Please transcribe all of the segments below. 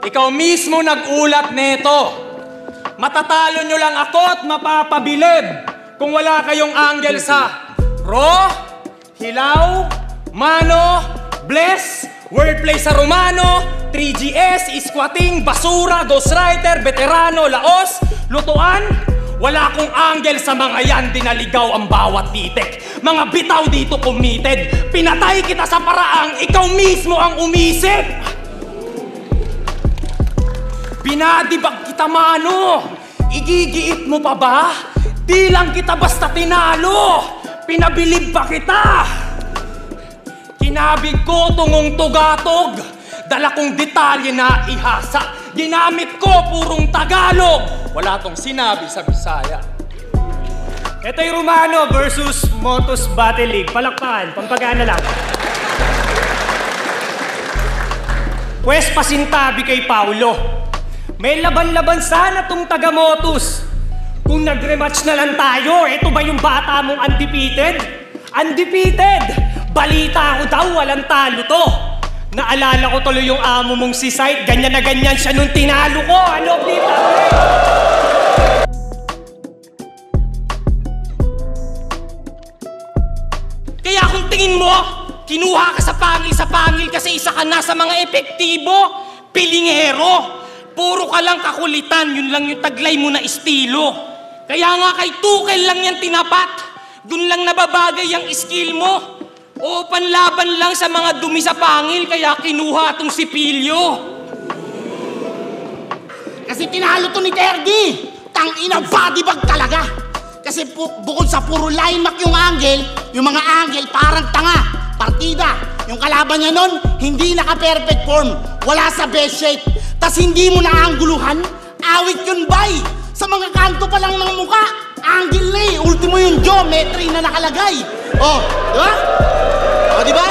Ikaw mismo nag-ulat neto. Matatalo nyo lang ako at mapapabilib kung wala kayong angle sa Raw, Hilaw, Mano, Bless, Wordplay sa Romano, 3GS, Squatting, Basura, Ghostwriter, Veterano, Laos, Lutuan. Wala akong angle sa mga yan, dinaligaw ang bawat titik. Mga bitaw dito committed. Pinatay kita sa paraang ikaw mismo ang umisip. Binadibag kita, Mano. Igigiit mo pa ba? Di lang kita basta tinalo. Pinabilib pa kita. Kinabig ko tungong tugatog. Dala kong detalye na ihasa. Ginamit ko purong Tagalog. Wala tong sinabi sa Bisaya. Ito'y Romano versus Motos Battle League. Palakpakan, pampagana lang. Pwes pasintabi kay Paulo. May laban-laban sana tong taga-Motos. Kung nag-rematch na lang tayo, ito ba yung bata mong undefeated? Undefeated! Balita ko daw, walang talo to. Naalala ko tuloy yung amo mong si Sight. Ganyan na ganyan siya nung tinalo ko. Ano, Blita? Kaya kung tingin mo, kinuha ka sa pangil kasi isa ka na sa mga epektibo, pilingero. Puro ka lang kakulitan, yun lang yung taglay mo na estilo. Kaya nga kay Tukel lang yan tinapat. Dun lang nababagay ang skill mo. O panlaban lang sa mga dumi sa pangil, kaya kinuha tong sipilyo. Kasi tinalo to ni Tergy. Tangina, bodybag talaga. Kasi bukod sa puro line mark yung angle, yung mga angle parang tanga. Partida. Yung kalaban niya nun, hindi naka-perfect form. Wala sa best shape. Tas hindi mo naangguluhan, awit yun, bay. Sa mga kanto pa lang ng muka, angle na eh. Ultimo yung geometry na nakalagay. Oh, di ba? Oh, di ba?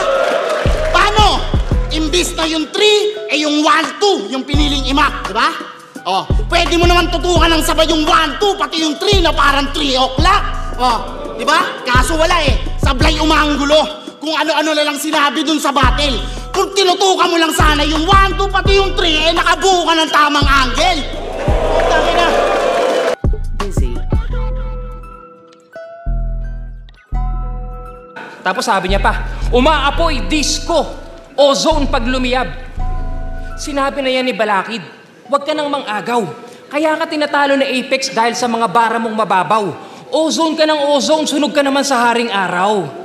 Paano? Imbis na yung 3, yung 1-2, yung piniling imak, di ba? Oh, pwede mo naman tutukan ng sabay yung 1-2, pati yung 3 na parang 3 o'clock. Oh, di ba? Kaso wala eh. Sablay umanggulo. Kung ano-ano na lang sinabi dun sa battle. Kung tinutukan mo lang sana yung 1, 2, pati yung 3, nakabuo ka ng tamang angle. Dami na. Busy. Tapos sabi niya pa, umaapoy, disco, ozone pag lumiyab. Sinabi na yan ni Balakid, huwag ka nang mang-agaw. Kaya ka tinatalo na Apex dahil sa mga bara mong mababaw. Ozone ka ng ozone, sunog ka naman sa haring araw.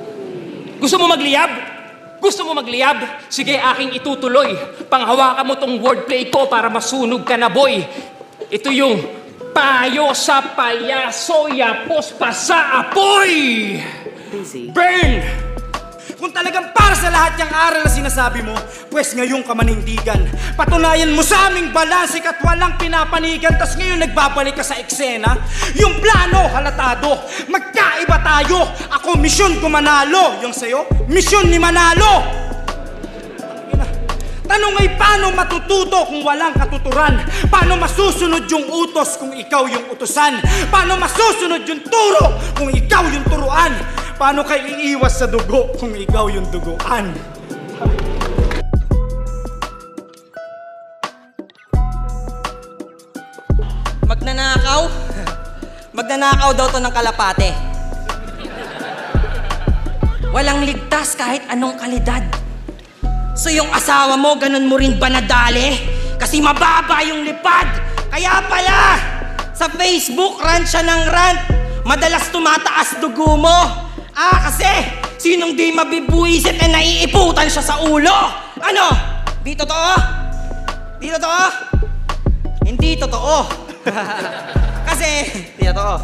Gusto mo magliyab? Gusto mo magliyab? Sige, aking itutuloy. Panghawakan mo tong wordplay ko para masunog ka na, boy. Ito yung payo sa payaso, yapos pa sa apoy! Busy. Burn! Kung talagang para sa lahat yung aral na sinasabi mo, pues ngayon ka manindigan. Patunayan mo sa aming balansik at walang pinapanigan, tas ngayon nagbabalik ka sa eksena. Yung plano, halatado, magkaiba tayo. Ako, misyon ko manalo. Yung sa'yo, misyon ni Manalo. Tanong ay paano matututo kung walang katuturan? Paano masusunod yung utos kung ikaw yung utusan? Paano masusunod yung turo kung ikaw yung turuan? Paano kayo iiwas sa dugo kung ikaw yung duguan? Magnanakaw? Magnanakaw daw to ng kalapate. Walang ligtas kahit anong kalidad. So yung asawa mo, ganun mo rin ba nadali? Kasi mababa yung lipad. Kaya pala, sa Facebook, rant siya ng rant. Madalas tumataas dugo mo. Kasi sinong di mabibuisit na naiiputan siya sa ulo? Ano? Di totoo? Di totoo? Hindi totoo. Di totoo.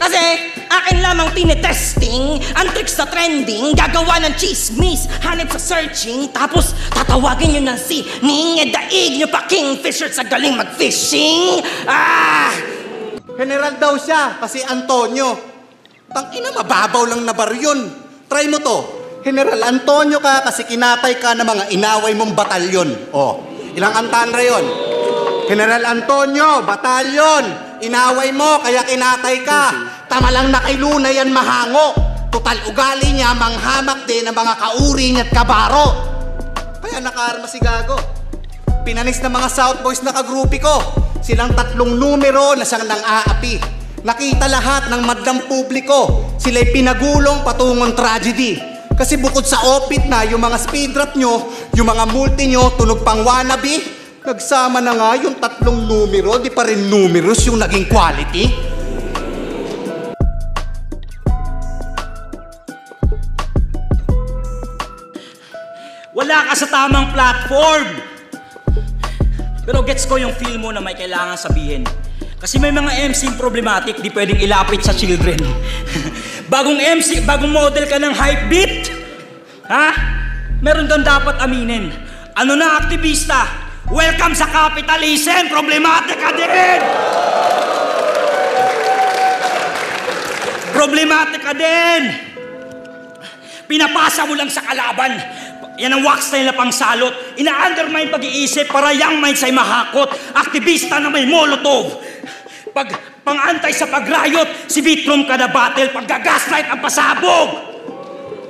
Kasi akin lamang tinetesting ang tricks sa trending, gagawa ng chismis, hanip sa searching, tapos tatawagin nyo ng sining, daig nyo pa kingfisher sa galing mag-fishing. General daw siya, kasi Antonio. Tangina, mababaw lang na bar yun. Try mo to. General Antonio ka kasi kinatay ka ng mga inaway mong batalyon. Oh, ilang antanra yun? General Antonio, batalyon. Inaway mo, kaya kinatay ka. Tama lang na kay Luna yan mahango. Total ugali niya, manghamak din ng mga kauri niya at kabaro. Kaya nakaarma si Gago. pinanis ng mga South Boys na kagrupi ko. Silang 3 numero na siyang nang-aapi. Nakita lahat ng madlang publiko. Sila'y pinagulong patungong tragedy. Kasi bukod sa opit na yung mga speed rap nyo, yung mga multi nyo, tunog pang wannabe, nagsama na nga yung 3 numero, di pa rin numerous yung naging quality. Wala ka sa tamang platform! Pero gets ko yung feel mo na may kailangan sabihin. Kasi may mga MC problematic, di pwedeng ilapit sa children. Bagong MC, bagong model ka ng hype beat! Ha? Meron doon dapat aminin. Ano na aktivista? Welcome sa capitalism! Problematic ka din! Problematic ka din! Pinapasa mo lang sa kalaban. Yan ang wax style na pangsalot. Ina-undermine pag-iisip para young minds ay mahakot. Aktivista na may molotov. Pag pang-antay sa pag-riot, si Vitrom ka na battle. Pag-gaslight ang pasabog.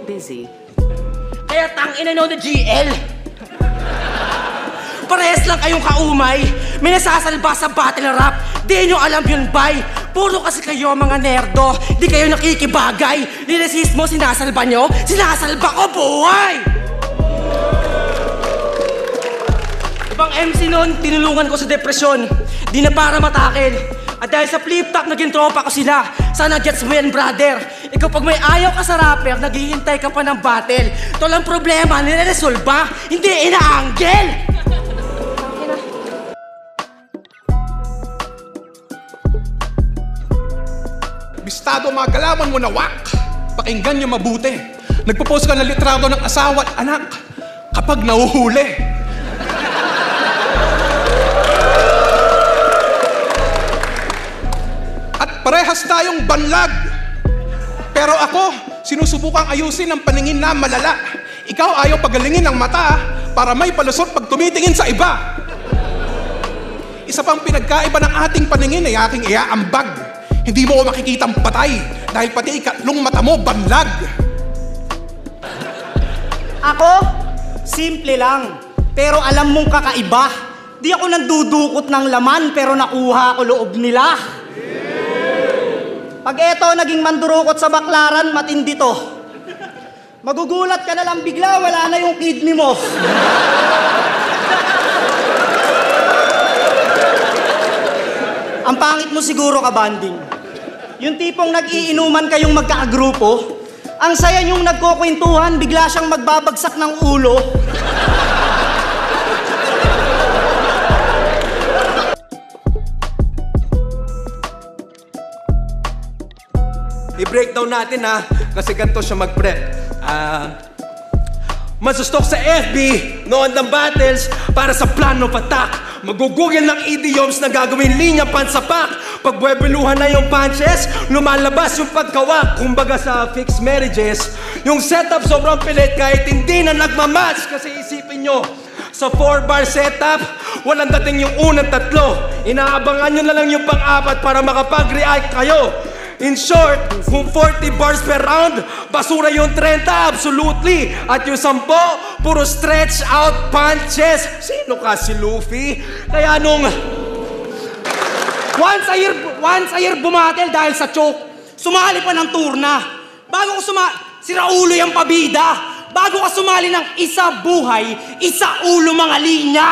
Busy. Kaya tangina nyo na GL. Parehas lang kayong kaumay. May nasasalba sa battle rap. Di nyo alam yun, bay. Puro kasi kayo mga nerdo. Di kayo nakikibagay. Niresismo, sinasalba nyo. Sinasalba ko, buhay! Ibang MC noon, tinulungan ko sa depresyon. Di na para matakil. At dahil sa flip-top, naging tropa ko sila. Sana gets mo yan, brother. Ikaw pag may ayaw ka sa rapper, naghihintay ka pa ng battle. Ito lang problema, nire-resolba. Hindi ina-angle! Bistado mga galaman mo na wak. Pakinggan niyo mabuti. Nagpo-post ka ng litrato ng asawa at anak. Kapag nahuhuli. At parehas tayong banlag. Pero ako, sinusubukang ayusin ang paningin na malala. Ikaw ayaw pagalingin ng mata para may palusot pag tumitingin sa iba. Isa pang pinagkaiba ng ating paningin ay aking iaambag. Hindi mo ko makikitang patay dahil pati ikatlong mata mo banlag. Ako, simple lang. Pero alam mong kakaiba. Di ako nandudukot ng laman pero nakuha ko loob nila. Pag eto naging mandurukot sa baklaran, matindi to. Magugulat ka na lang bigla, wala na yung kidney mo. Ang pangit mo siguro ka, banding. Yung tipong nag-iinuman kayong magkakagrupo, ang saya niyong nagkukwentuhan, bigla siyang magbabagsak ng ulo. I-breakdown natin ha, kasi ganito siya mag-prep. Masustok sa FB, noon ng battles, para sa plan of attack. Magugugil ng idioms na gagawin linya pansapak. Pag buwebeluhan na yung punches, lumalabas yung pagkawak. Kumbaga sa fixed marriages, yung setup sobrang pilit kahit hindi na nagmamatch. Kasi isipin nyo, sa 4-bar setup, walang dating yung unang 3. Inaabangan nyo na lang yung pang-4 para makapag-react kayo. In short, kung 40 bars per round, basura yung 30, absolutely. At yung 10, puro stretch out punches. Sino ka, si Luffy? Kaya nung once a year bumatel dahil sa choke, sumali pa ng turna. Bago ko si Raulo yung pabida. Bago ka sumali ng isa buhay, isa ulo mga linya.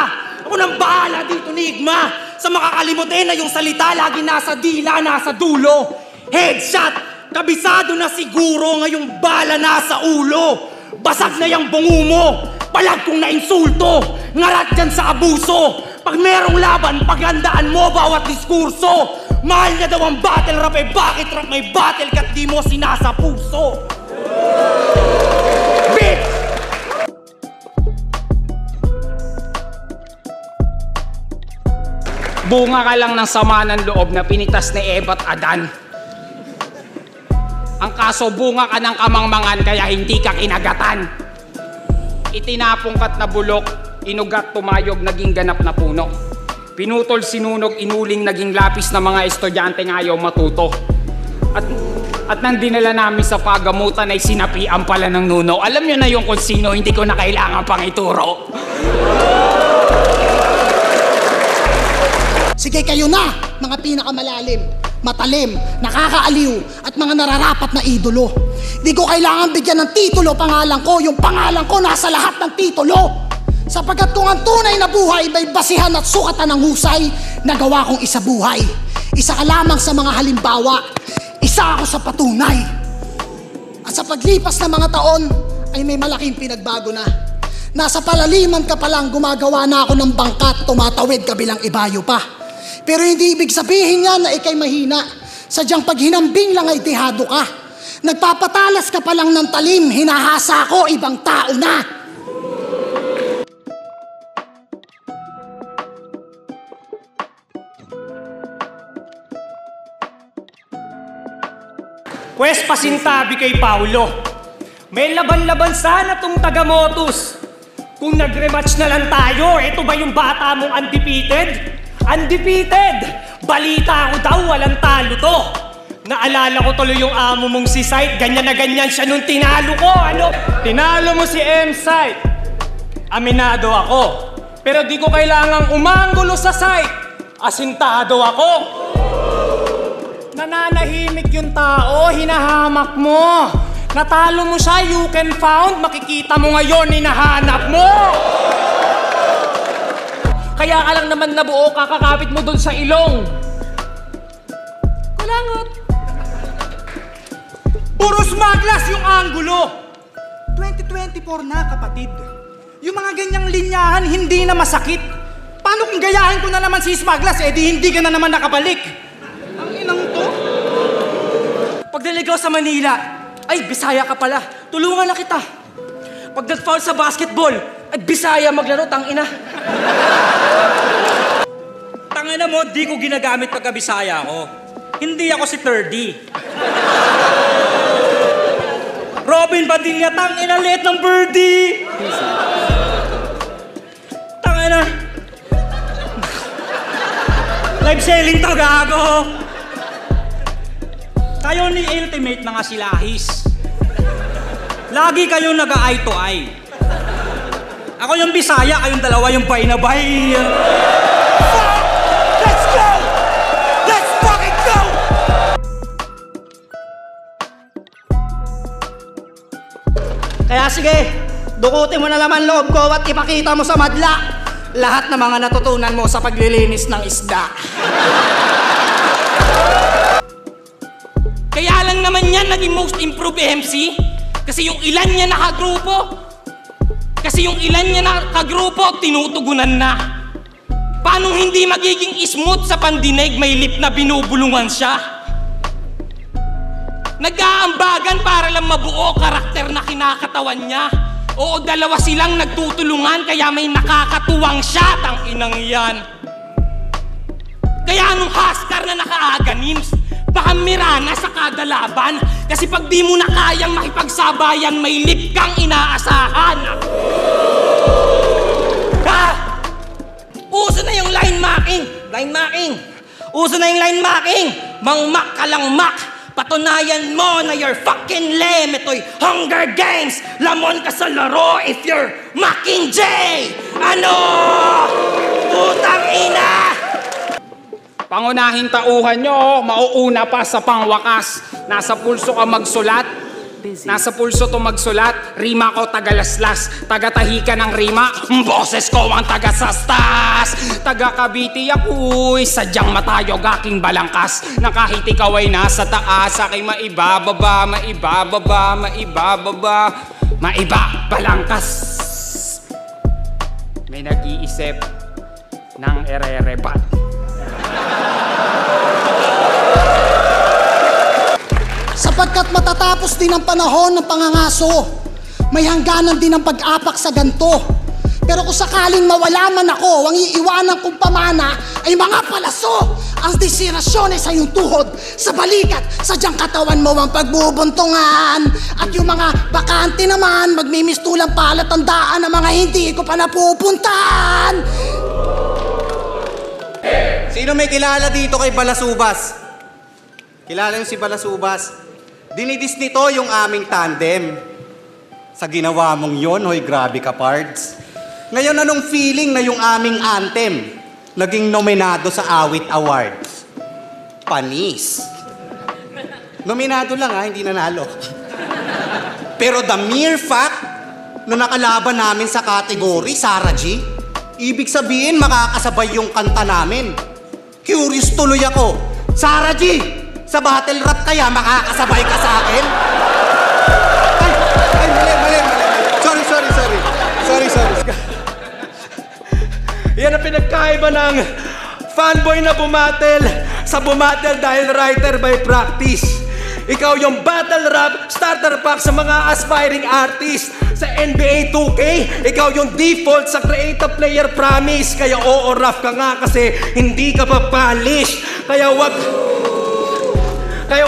Ako nang bahala dito, Nigma. Sa makakalimutin na yung salita, lagi nasa dila, nasa dulo. Headshot! Kabisado na siguro ngayong bala na sa ulo. Basag na yung bungo mo. Palag kong na-insulto. Ngarat dyan sa abuso. Pag merong laban, pagandaan mo bawat diskurso. Mahal niya daw ang battle rap, eh bakit rap may battle kat di mo sinasa puso? Bitch! Bunga ka lang ng sama ng loob na pinitas ni Eva at Adan. Ang kaso, bunga ka ng kamangmangan kaya hindi ka kinagatan. Itinapong kat na bulok, inugat tumayog, naging ganap na puno. Pinutol sinunog, inuling, naging lapis na mga estudyante ngayaw matuto. At nang dinala namin sa pagamutan ay sinapian pala ng nuno. Alam nyo na yung kung sino, hindi ko na kailangan pang ituro. Sige kayo na, mga pinakamalalim, matalim, nakakaaliw, at mga nararapat na idolo. Di ko kailangan bigyan ng titulo pangalan ko, yung pangalan ko nasa lahat ng titulo. Sapagkat kung ang tunay na buhay may basihan at sukatan ng husay, nagawa kong isa buhay. Isa ka lamang sa mga halimbawa, isa ako sa patunay. At sa paglipas ng mga taon, ay may malaking pinagbago na. Nasa palaliman ka pa lang, gumagawa na ako ng bangkat, tumatawid kabilang ibayo pa. Pero hindi ibig sabihin niya na ikay mahina. Sadyang pag hinambing lang ay dehado ka. Nagpapatalas ka pa lang ng talim, hinahasa ko, ibang tao na. Pwes pasintabi kay Paulo. May laban-laban sana tong taga-Motus. Kung nag-rematch na lang tayo, eto ba yung bata mong undefeated? Undefeated! Balita ko daw, walang talo to. Naalala ko tuloy yung amo mong si Sight, ganyan na ganyan siya nung tinalo ko, ano? Tinalo mo si M-Sight. Aminado ako. Pero di ko kailangang umanggulo sa Sight. Asintado ako. Nananahimik yung tao, hinahamak mo. Natalo mo siya, you can found, makikita mo ngayon, hinahanap mo. Kaya ka lang naman nabuo, kakakapit mo dun sa ilong. Kulangot. Puro smaglas yung anggulo. 2024 na, kapatid. Yung mga ganyang linyahan, hindi na masakit. Paano kung gayahin ko na naman si smaglas, eh di hindi ka na naman nakabalik? Ang inang to. Pag naligaw sa Manila, ay, Bisaya ka pala. Tulungan na kita. Pag nag-foul sa basketball, ay, Bisaya maglaro, tangina. Tangina mo, di ko ginagamit pagka Bisaya ako. Hindi ako si 3D. Robin Padilla, tangina, liit ng birdie. Tangina. Live selling to, gago. Kayo ni Ultimate mga silahis. Lagi kayong nag-eye to eye. Ako yung Bisaya, kayong dalawa yung bay na bay. Let's go! Let's fucking go! Kaya sige, dukutin mo na naman loob ko at ipakita mo sa madla lahat ng mga natutunan mo sa paglilinis ng isda. Kaya lang naman yan naging most improved MC. Kasi yung ilan niya nakagrupo, tinutugunan na. Paano hindi magiging smooth sa pandinig, may lip na binubulungan siya? Nag-aambagan para lang mabuo karakter na kinakatawan niya. Oo, dalawa silang nagtutulungan kaya may nakakatuwang siya, tanginang yan. Kaya nung Husker na naka-aganim, baka mirana sa kada laban. Kasi pag di mo na kayang makipagsabayan, may lip kang inaasahan. Ha? Uso na yung line marking. Uso na yung line marking. Mangmak ka lang mak. Patunayan mo na you're fucking lame. Ito'y Hunger Games. Lamon ka sa laro if you're Macking J. Ano? Putang ina! Pangunahing tauhan nyo, mauuna pa sa pangwakas. Nasa pulso ka magsulat. Nasa pulso to magsulat. Rima ko tagalaslas. Taga-tahika ng rima. Boses ko ang taga-sastas. Taga-kabiti ako'y sadyang matayog aking balangkas. Na kahit ikaw ay nasa taas, aking maibababa, balangkas. May nag-iisip ng ererebat. Sapagkat matatapos din ang panahon ng pangangaso, may hangganan din ang pag-apak sa ganto. Pero kung sakaling mawala man ako, ang iiwanan kong pamana ay mga palaso. Ang desirasyon ay sa iyong tuhod, sa balikat, sadyang katawan mo ang pagbubuntungan. At yung mga bakante naman, magmimistulang palatandaan ng mga hindi ko pa napupuntahan. Sino may kilala dito kay Balasubas? Kilala yung si Balasubas? Dinidis nito yung aming tandem. Sa ginawa mong yon, hoy grabe ka, Pards. Ngayon anong feeling na yung aming anthem? naging nominado sa Awit Awards. Panis. Nominado lang hindi nanalo. Pero the mere fact na nakalaban namin sa category, Sarah G, ibig sabihin makakasabay yung kanta namin. Curious tuloy ako. Sarah G, sa battle rap kaya makakasabay ka sa akin? Ay, mali. Sorry. Yan ang pinagkaiba ng fanboy na bumatel sa bumatel dahil writer by practice. Ikaw yung battle rap starter pack sa mga aspiring artist. Sa NBA 2K, ikaw yung default sa creative player promise. Kaya oo, rough ka nga kasi hindi ka pa polish. Kaya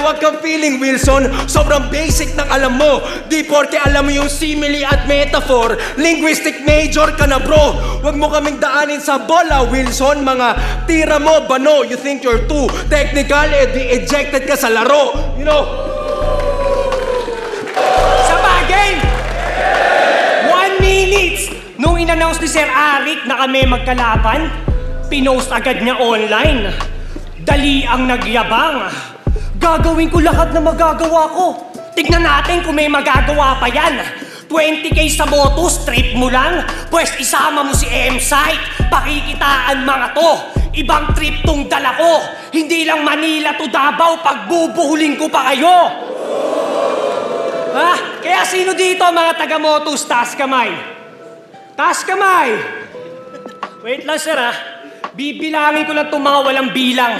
wag kang feeling, Wilson. Sobrang basic ng alam mo. Di porke alam mo yung simile at metaphor. Linguistic major ka na, bro. Wag mo kaming daanin sa bola, Wilson. Mga tira mo, bano. You think you're too technical, di ejected ka sa laro. You know? Sa bagay! 1 minute! Nung in-announce ni Sir Arik na kami magkalaban, pinost agad niya online. Dali ang nagyabang. Gagawin ko lahat na magagawa ko. Tignan natin kung may magagawa pa yan. 20K sa motos, trip mo lang. Pwes isama mo si M-Site. Pakikitaan mga to. Ibang trip tong dala ko. Hindi lang Manila to Davao, pagbubuhulin ko pa kayo. Ha? Kaya sino dito mga taga-motos? Taas kamay. Taas kamay. Wait lang sir ha. Bibilangin ko lang itong mga walang bilang.